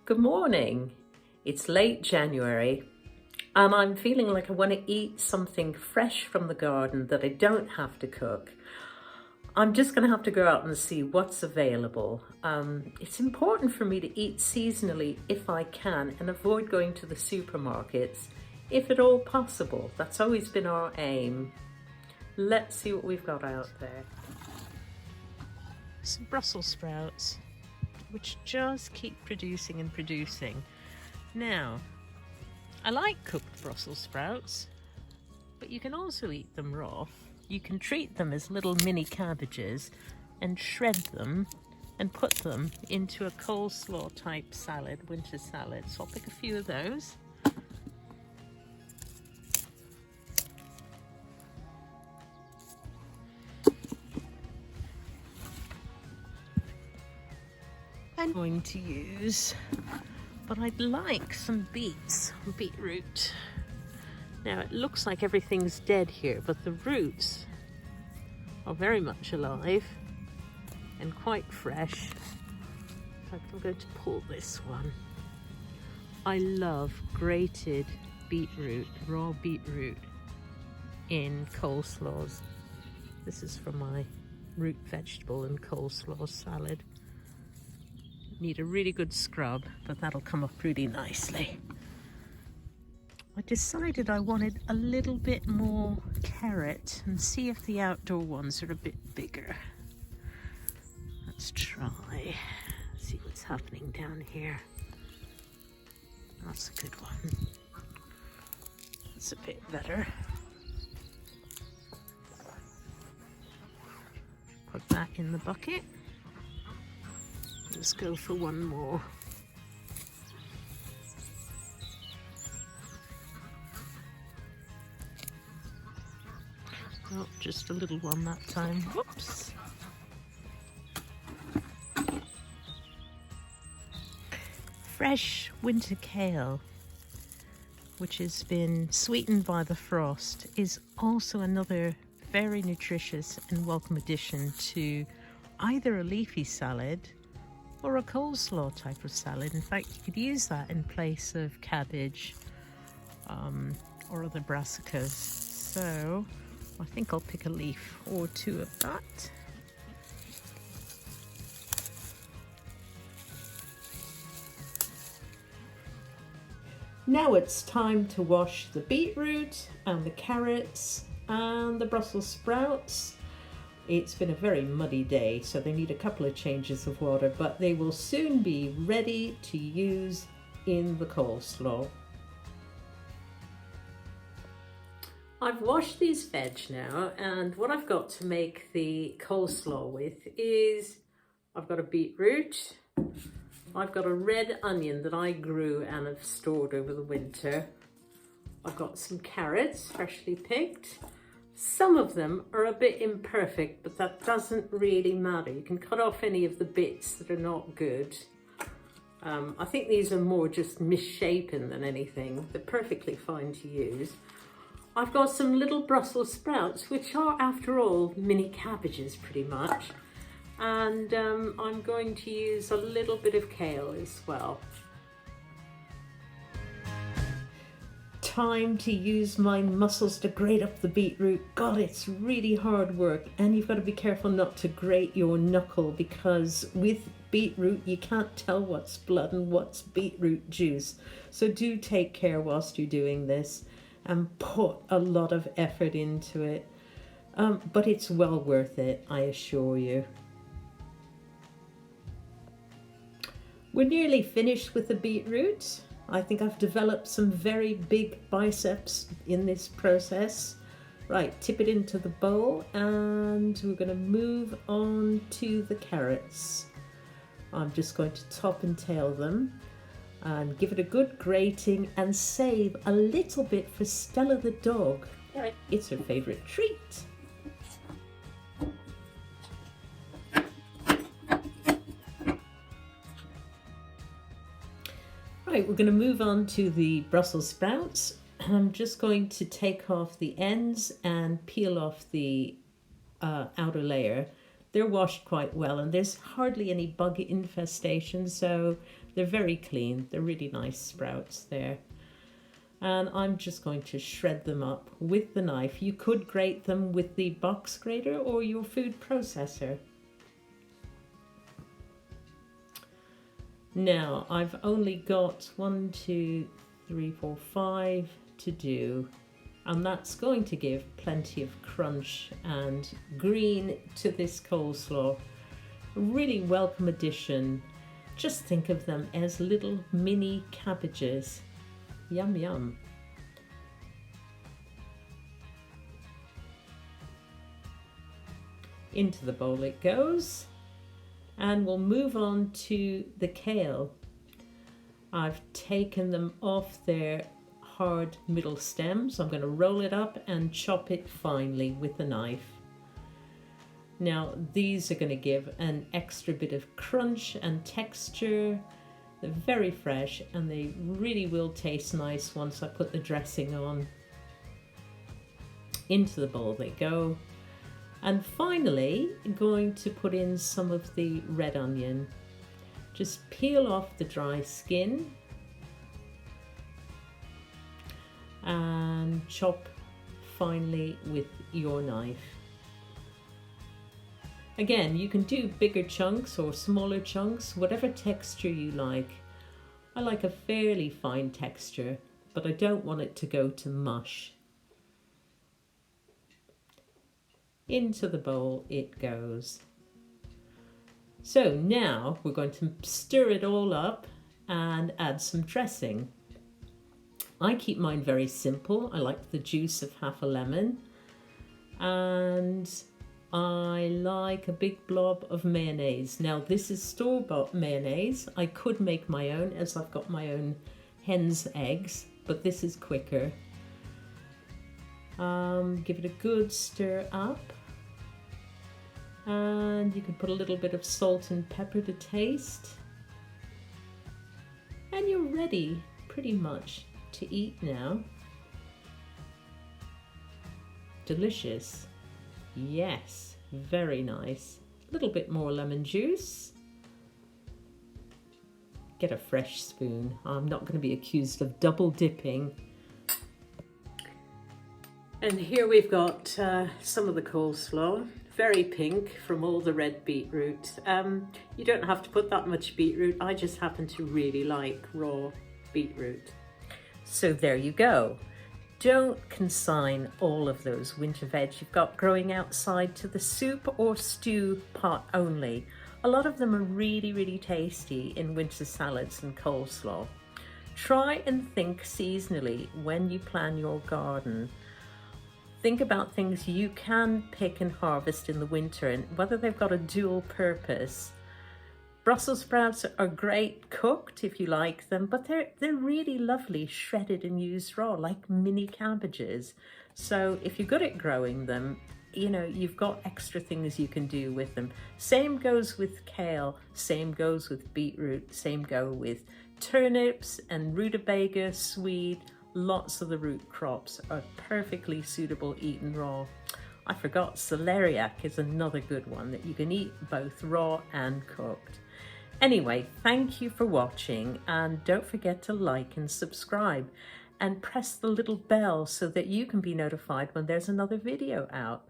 Good morning. It's late January and I'm feeling like I want to eat something fresh from the garden that I don't have to cook. I'm just going to have to go out and see what's available. It's important for me to eat seasonally if I can and avoid going to the supermarkets if at all possible. That's always been our aim. Let's see what we've got out there. Some Brussels sprouts, which just keep producing and producing. Now, I like cooked Brussels sprouts, but you can also eat them raw. You can treat them as little mini cabbages and shred them and put them into a coleslaw type salad, winter salad. So I'll pick a few of those. I'm going to use, but I'd like some beetroot. Now it looks like everything's dead here, but the roots are very much alive and quite fresh. In fact, I'm going to pull this one. I love grated beetroot, raw beetroot in coleslaws. This is for my root vegetable and coleslaw salad. Need a really good scrub, but that'll come up really nicely. I decided I wanted a little bit more carrot and see if the outdoor ones are a bit bigger. Let's try. See what's happening down here. That's a good one. That's a bit better. Put that in the bucket. Let's go for one more. Oh, just a little one that time. Whoops. Fresh winter kale, which has been sweetened by the frost, is also another very nutritious and welcome addition to either a leafy salad or a coleslaw type of salad. In fact, you could use that in place of cabbage or other brassicas. So I think I'll pick a leaf or two of that. Now it's time to wash the beetroot and the carrots and the Brussels sprouts. It's been a very muddy day, so they need a couple of changes of water, but they will soon be ready to use in the coleslaw. I've washed these veg now, and what I've got to make the coleslaw with is I've got a beetroot, I've got a red onion that I grew and have stored over the winter, I've got some carrots freshly picked. Some of them are a bit imperfect, but that doesn't really matter. You can cut off any of the bits that are not good. I think these are more just misshapen than anything. They're perfectly fine to use. I've got some little Brussels sprouts, which are, after all, mini cabbages pretty much. And I'm going to use a little bit of kale as well. Time to use my muscles to grate up the beetroot. God, it's really hard work, and you've got to be careful not to grate your knuckle, because with beetroot you can't tell what's blood and what's beetroot juice. So do take care whilst you're doing this and put a lot of effort into it, but it's well worth it, I assure you. We're nearly finished with the beetroot. I think I've developed some very big biceps in this process. Right, tip it into the bowl, and we're going to move on to the carrots. I'm just going to top and tail them and give it a good grating and save a little bit for Stella the dog. It's her favourite treat. Right, we're going to move on to the Brussels sprouts. I'm just going to take off the ends and peel off the outer layer. They're washed quite well, and there's hardly any bug infestation, so They're very clean. They're really nice sprouts there. And I'm just going to shred them up with the knife. You could grate them with the box grater or your food processor. Now I've only got 1, 2, 3, 4, 5 to do, and that's going to give plenty of crunch and green to this coleslaw. A really welcome addition. Just think of them as little mini cabbages. Yum yum. Into the bowl it goes, and we'll move on to the kale. I've taken them off their hard middle stems. I'm going to roll it up and chop it finely with a knife. Now these are going to give an extra bit of crunch and texture. They're very fresh and they really will taste nice once I put the dressing on. Into the bowl they go. And finally, I'm going to put in some of the red onion. Just peel off the dry skin and chop finely with your knife. Again, you can do bigger chunks or smaller chunks, whatever texture you like. I like a fairly fine texture, but I don't want it to go to mush. Into the bowl it goes. So now we're going to stir it all up and add some dressing. I keep mine very simple. I like the juice of half a lemon, and I like a big blob of mayonnaise. Now this is store-bought mayonnaise. I could make my own as I've got my own hen's eggs, but this is quicker. Give it a good stir up, and you can put a little bit of salt and pepper to taste, and you're ready pretty much to eat now. Delicious. Yes, very nice. A little bit more lemon juice. Get a fresh spoon. I'm not going to be accused of double dipping. And here we've got some of the coleslaw, very pink from all the red beetroot. You don't have to put that much beetroot. I just happen to really like raw beetroot. So there you go. Don't consign all of those winter veg you've got growing outside to the soup or stew pot only. A lot of them are really, really tasty in winter salads and coleslaw. Try and think seasonally when you plan your garden. Think about things you can pick and harvest in the winter and whether they've got a dual purpose. Brussels sprouts are great cooked if you like them, but they're really lovely shredded and used raw, like mini cabbages. So if you're good at growing them, you know, you've got extra things you can do with them. Same goes with kale, same goes with beetroot, same go with turnips and rutabaga, swede. Lots of the root crops are perfectly suitable eaten raw. I forgot, celeriac is another good one that you can eat both raw and cooked. Anyway, thank you for watching, and don't forget to like and subscribe and press the little bell so that you can be notified when there's another video out.